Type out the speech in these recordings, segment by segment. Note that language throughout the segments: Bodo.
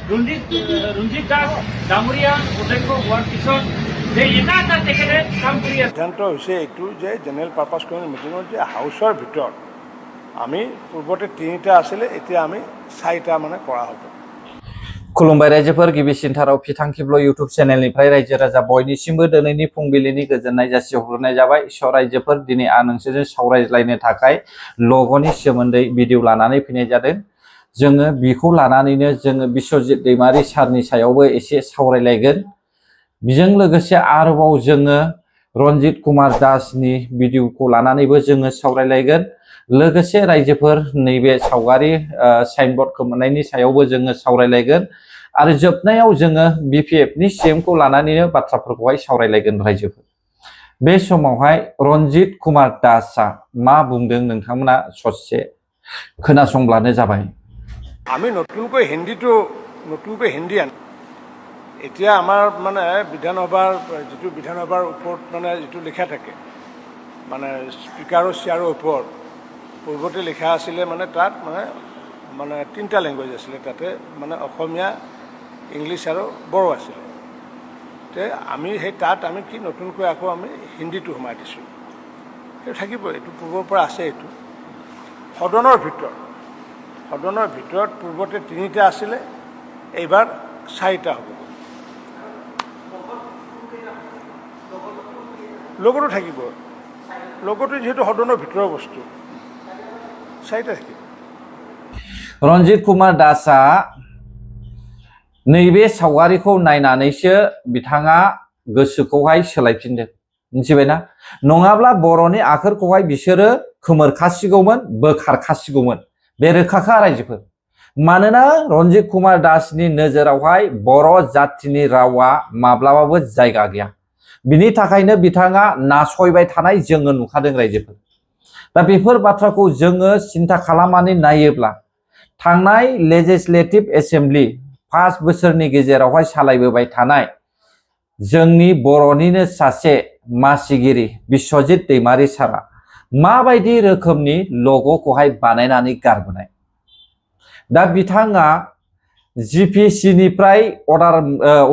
Runjit Das, Damuria, Udenko, War Kishon, they Yinata taken it, come to you. সিদ্ধান্ত হৈছে এইটো যে জেনেৰেল পাৰ্পাছ কমিটি মিটিঙত যে হাউচৰ ভিতৰত আমি পূৰ্বতে 3টা আছিলে এতিয়া আমি 4টা মানে কৰা হ'ব। खुलुमबाय रायजोफोर गिबिसिनथाराव फिथांखिब्ल इउटुब चेनेलनिफ्राय रायजो राजा बयनिसिमबो दिनैनि फुंबिलिनि गोजोननाय जासिहरनाय जाबाय। स' रायजोफोर दिनै आं नोंसोरजों सावरायलायनो थाखाय लग'नि सोमोन्दै भिडिअ लानानै फैनाय जादों। जोङो बिखौ लानानैनो जोङो बिश्वजित दैमारि सारनि सायावबो एसे सावरायलायगोन। बेजों लोगोसे आरोबाव जोङो रन्जित कुमार दासनि भिडिअखौ लानानैबो जोङो सावरायलायगोन। लोगोसे रायजोफोर नैबे सावगारि साइनबोर्ड खोमोरनायनि सायावबो जोङो सावरायलायगोन आरो जोबनायाव जोङो बिपिएफनि सीएमखौ लानानैनो बाथ्राफोरखौहाय सावरायलायगोन रायजोफोर। बे समावहाय रन्जित कुमार दासआ मा बुंदों नोंथांमोना ससे खोनासंब्लानो जाबाय। আমি নতুনকৈ হিন্দী আন এতিয়া আমাৰ মানে বিধানসভাৰ যিটো বিধানসভাৰ ওপৰত মানে যিটো লিখা থাকে মানে স্পিকাৰৰ চেয়াৰৰ ওপৰত পূৰ্বতে লিখা আছিলে মানে তাত মানে 3টা লেংগুৱেজ আছিলে তাতে মানে অসমীয়া ইংলিছ আৰু বড়ো আছিলে। তে আমি সেই তাত আমি কি নতুনকৈ আকৌ আমি হিন্দীটো সোমাই দিছোঁ। সেইটো থাকিব, এইটো পূৰ্বৰ পৰা আছে। এইটো সদনৰ ভিতৰত পূৰ্বতে 3টা আছিলে, এইবাৰ 4টা হ'ব। লগতো থাকিব, লগতো যিহেতু সদনৰ ভিতৰৰ বস্তু 4টা থাকিব। रन्जित कुमार दासआ नैबे सावगारिखौ नायनानैसो बिथाङा गोसोखौहाय सोलायफिनदों, मिथिबायना? नङाब्ला बर'नि आखरखौहाय बिसोरो खोमोरखासिगौमोन, बोखारखासिगौमोन। बे रोखाखा रायजोफोर। मानोना रन्जित कुमार दासनि नोजोरावहाय बर' जातिनि रावा माब्लाबाबो जायगा गैया। बिनि थाखायनो बिथाङा नासयबाय थानाय जोङो नुखादों रायजोफोर। दा बेफोर बाथ्राखौ जोङो सिन्था खालामनानै नायोब्ला थांनाय लेजिस्लेटिभ एसेम्बलि 5 बोसोरनि गेजेरावहाय सालायबोबाय थानाय जोंनि बर'निनो सासे मासिगिरि बिश्वजित दैमारि सारा माबायदि रोखोमनि लग'खौहाय बानायनानै गारबोनाय। दा बिथाङा जिपिसिनिफ्राय अर्डार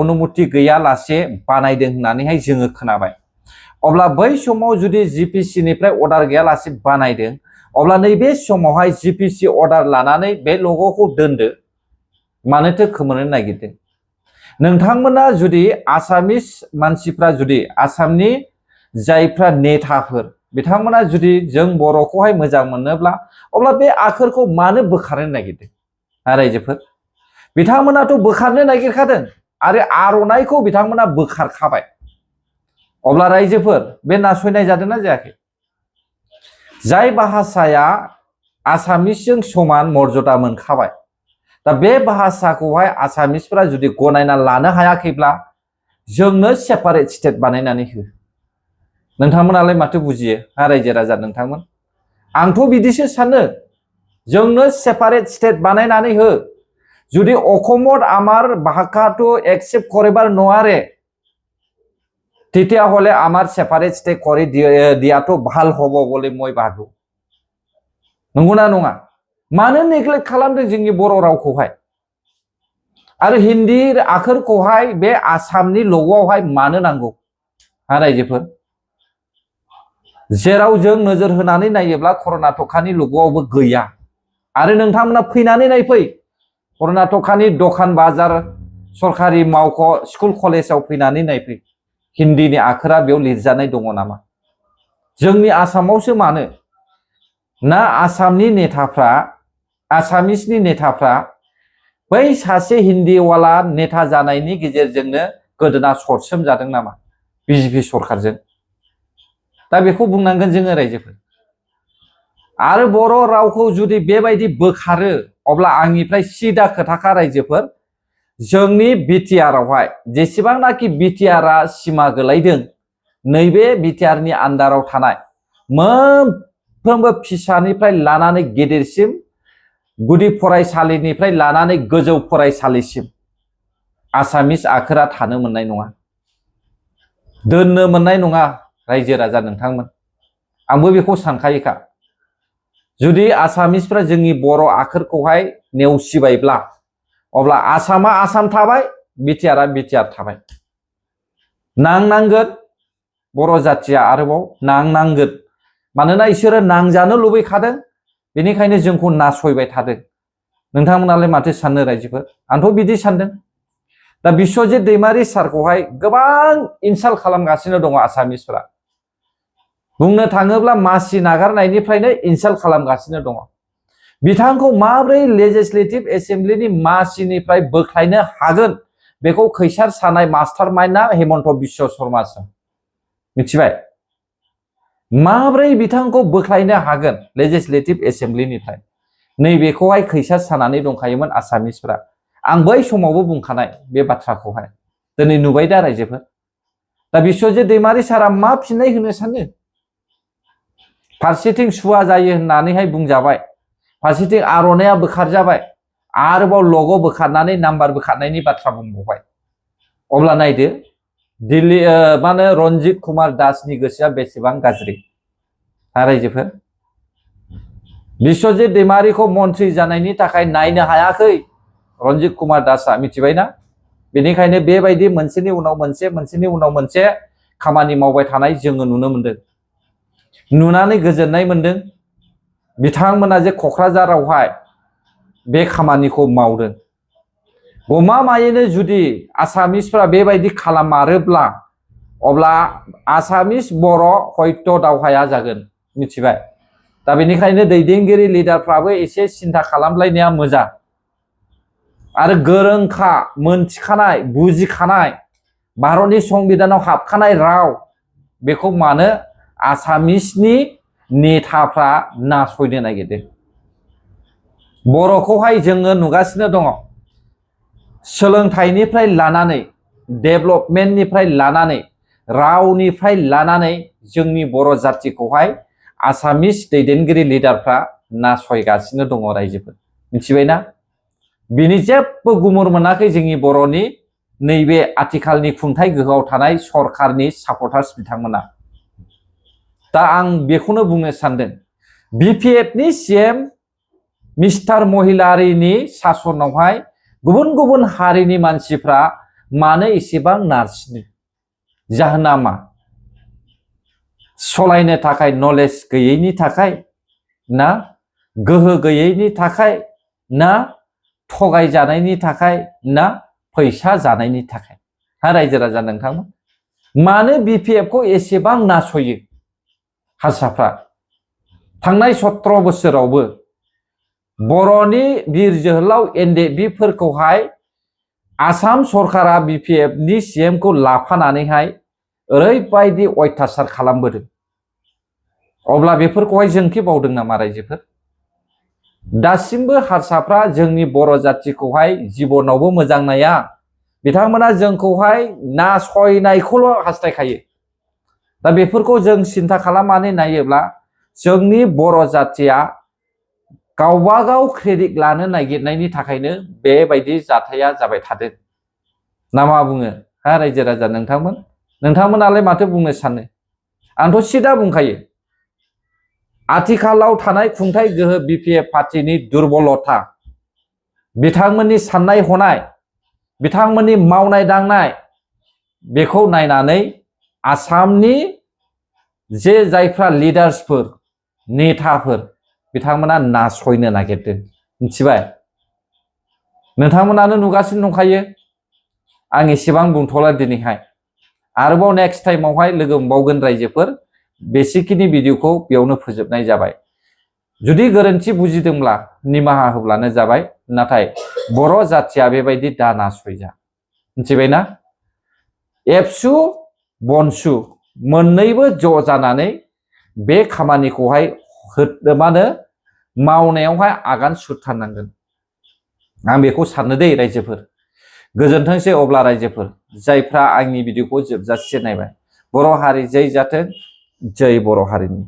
अनुमति गैयालासे बानायदों होननानैहाय जोङो खोनाबाय। अब्ला बै समाव जुदि जिपिसिनिफ्राय अर्डार गैयालासे बानायदों अब्ला नैबे समावहाय जिपिसि अर्डार लानानै बे लग'खौ दोनदो, मानोथो खोमोरनो नागिरदों? नोंथांमोना जुदि आसामिस मानसिफ्रा जुदि आसामनि जायफ्रा नेताफोर बिथांमोना जुदि जों बर'खौहाय मोजां मोनोब्ला अब्ला बे आखरखौ मानो बोखारनो नागिरदों रायजोफोर? बिथांमोनाथ' बोखारनो नागिरखादों आरो आर'नाइखौ बिथांमोना बोखारखाबाय। अब्ला रायजोफोर बे नासयनाय जादोंना जायाखै? जाय भाषाया आसामिसजों समान मर्यादा मोनखाबाय, दा बे भाषाखौहाय आसामिसफोरा जुदि गनायना लानो हायाखैब्ला जोंनो सेपारेट स्टेट बानायनानै हो। नोंथांमोनालाय माथो बुजियो रायजो राजा नोंथांमोन? आंथ' बिदिसो सानो, जोंनो सेपारेट स्टेट बानायनानै हो। যদি অসমত আমার ভাষাটো একসেপ্ট করিবার নোৱাৰে তেতিয়াহ'লে আমার সেপারেট স্টেট কৰি দিয়াটো ভাল হ'ব বুলি মই ভাবো। নংগौना नङा? मानो नेग्लेक्ट खालामदों जोंनि बर' रावखौहाय? आरो हिन्दी आखरखौहाय बे आसामनि लग'आवहाय मानो नांगौ रायजोफोर? जेराव जों नोजोर होनानै नायोब्ला कर्नाटकानि लग'आवबो गैया। आरो नोंथांमोना फैनानै नायफै कर्नाटकानि दखान बाजार सरकारि मावख' स्कुल कलेजाव फैनानै नायफै हिन्दीनि आखरा बेयाव लिरजानाय दङ नामा? जोंनि आसामावसो मानो ना आसामनि नेताफ्रा आसामिसनि नेताफ्रा बै सासे हिन्दीवाला नेता जानायनि गेजेरजोंनो गोदोना सरसोम जादों नामा बिजेपि सरकारजों? दा बेखौ बुंनांगोन जोङो रायजोफोर। आरो बर' रावखौ जुदि बेबायदि बोखारो अब्ला आंनिफ्राय सिदा खोथाखा रायजोफोर, जोंनि बिटिआरआवहाय जेसेबांनाखि बिटिआरआ सिमा गोलायदों नैबे बिटिआरनि आन्दाराव थानाय मोनफ्रोमबो फिसानिफ्राय लानानै गेदेरसिम गुदि फरायसालिनिफ्राय लानानै गोजौ फरायसालिसिम आसामिस आखरा थानो मोननाय नङा, दोननो मोननाय नङा रायजो राजा नोंथांमोन। आंबो बेखौ सानखायोखा। जुदि आसामिसफ्रा जोंनि बर' आखरखौहाय नेवसिबायब्ला अब्ला आसामा आसाम थाबाय, बिटिआरआ बिटिआर थाबाय। नांनांगोन बर' जाथिया आरोबाव नांनांगोन, मानोना इसोरो नांजानो लुबैखादों, बेनिखायनो जोंखौ नासयबाय थादों। नोंथांमोनालाय माथो साननो रायजोफोर? आंथ' बिदि सानदों। दा बिश्वजित दैमारि सारखौहाय गोबां इनसाल्ट खालामगासिनो दङ आसामिसफ्रा। बुंनो थाङोब्ला मासि नागारनायनिफ्रायनो इनसाल्ट खालामगासिनो दङ। बिथांखौ माब्रै लेजिस्लेटिभ एसेम्ब्लिनि मासिनिफ्राय बोख्लायनो हागोन बेखौ खैसार सानाय मास्टार माइन्डआ हेमन्त बिश्व शर्मासो मिथिबाय। माब्रै बिथांखौ बोख्लायनो हागोन लेजिस्लेटिभ एसेम्ब्लिनिफ्राय, नैबेखौहाय खैसार सानानै दंखायोमोन आसामिसफ्रा। आं बै समावबो बुंखानाय बे बाथ्राखौहाय। दिनै नुबाय दा रायजोफोर। दा बिश्वजित दैमारि सारा मा फिननाय होनो सानो? फारसेथिं सुवा जायो होननानैहाय बुंजाबाय, फारसेथिं आर'नाइया बोखारजाबाय, आरोबाव लग' बोखारनानै नाम्बार बोखारनायनि बाथ्रा बुंबावबाय। अब्ला नायदो दिल्ली मा होनो रन्जित कुमार दासनि गोसोआ बेसेबां गाज्रि रायजोफोर। बिश्वजित दैमारिखौ मन्थ्रि जानायनि थाखाय नायनो हायाखै रन्जित कुमार दासआ, मिथिबायना? बेनिखायनो बेबायदि मोनसेनि उनाव मोनसे मोनसेनि उनाव मोनसे खामानि मावबाय थानाय जोङो नुनो मोनदों। नुनानै गोजोननाय मोनदों बिथांमोना जे क'क्राझारावहाय बे खामानिखौ मावदों। गमामायैनो जुदि आसामिसफ्रा बेबायदि खालामारोब्ला अब्ला आसामिस बर' हयथ' दावहाया जागोन, मिथिबाय? दा बेनिखायनो दैदेनगिरि लिडारफ्राबो एसे सिन्था खालामलायनाया मोजां। आरो गोरोंखा, मोनथिखानाय, बुजिखानाय, भारतनि संबिधानाव हाबखानाय राव, बेखौ मानो आसामिसनि नेताफ्रा नासयनो नागिरदों? बर'खौहाय जोङो नुगासिनो दङ। सोलोंथाइनिफ्राय लानानै, डेभेलपमेन्टनिफ्राय लानानै, रावनिफ्राय लानानै जोंनि बर' जातिखौहाय आसामिस दैदेनगिरि लिडारफ्रा नासयगासिनो दङ रायजोफोर, मिथिबायना? बिनि जेबो गुमुर मोनाखै जोंनि बर'नि नैबे आथिखालनि खुंथाय गोहोआव थानाय सरकारनि सापर्टार्स बिथांमोना। दा आं बेखौनो बुंनो सानदों, बिपिएफनि सिएम मिस्टार महिलारिनि सासनावहाय गुबुन गुबुन हारिनि मानसिफ्रा मानो एसेबां नारसिनो? जाहोना मा? सलायनो थाखाय नलेज गैयैनि थाखाय ना, गोहो गैयैनि थाखाय ना, थगायजानायनि थाखाय ना, फैसा जानायनि थाखाय? हा रायजो राजा नोंथांमोन, मानो बिपिएफखौ एसेबां नासयो हारसाफ्रा? थांनाय 17 बोसोरावबो बर'नि बिर जोहोलाव एनडेबिफोरखौहाय आसाम सरकारा बिपिएफनि सिएमखौ लाफानानैहाय ओरैबायदि अयथासार खालामबोदों। अब्ला बेफोरखौहाय जोंखि बावदों नामा रायजोफोर? दासिमबो हारसाफ्रा जोंनि बर' जातिखौहाय जिबनावबो मोजां नाया, बिथांमोना जोंखौहाय नासयनायखौल' हास्थायखायो। दा बेफोरखौ जों सिन्था खालामनानै नायोब्ला जोंनि बर' जातिया गावबागाव क्रेडिट लानो नागिरनायनि थाखायनो बेबायदि जाथाया जाबाय थादों ना मा बुङो? हा रायजो राजा नोंथांमोन, नोंथांमोनालाय माथो बुंनो सानो? आंथ' सिदा बुंखायो, आथिखालाव थानाय खुंथाय गोहो बिपिएफ पार्टिनि दुरबलता, बिथांमोननि साननाय हनाय, बिथांमोननि मावनाय दांनाय, बेखौ नायनानै आसामनि जे जायफ्रा लिडार्सफोर, नेताफोर, बिथांमोना नासयनो नागिरदों, मिथिबाय? नोंथांमोनानो नुगासिनो दंखायो। आं एसेबां बुंथ'ला दिनैहाय, आरोबाव नेक्स्ट टाइमावहाय लोगो मोनबावगोन रायजोफोर। बेसिकनि भिडिअखौ बेयावनो फोजोबनाय जाबाय। जुदि गोरोन्थि बुजिदोंब्ला निमाहा होब्लानो जाबाय, नाथाय बर' जातिया बेबायदि दा नासयजा, मिथिबायना? एबसु बनसु मोननैबो ज' जानानै बे खामानिखौहाय मा होनो मावनायावहाय आगान सुरथारनांगोन। आं बेखौ साननो दै रायजोफोर। गोजोनथोंसै अब्ला रायजोफोर, जायफ्रा आंनि भिडिअखौ जोबजासे नायबाय। बर' हारि जै जाथों, जै बर' हारिनि।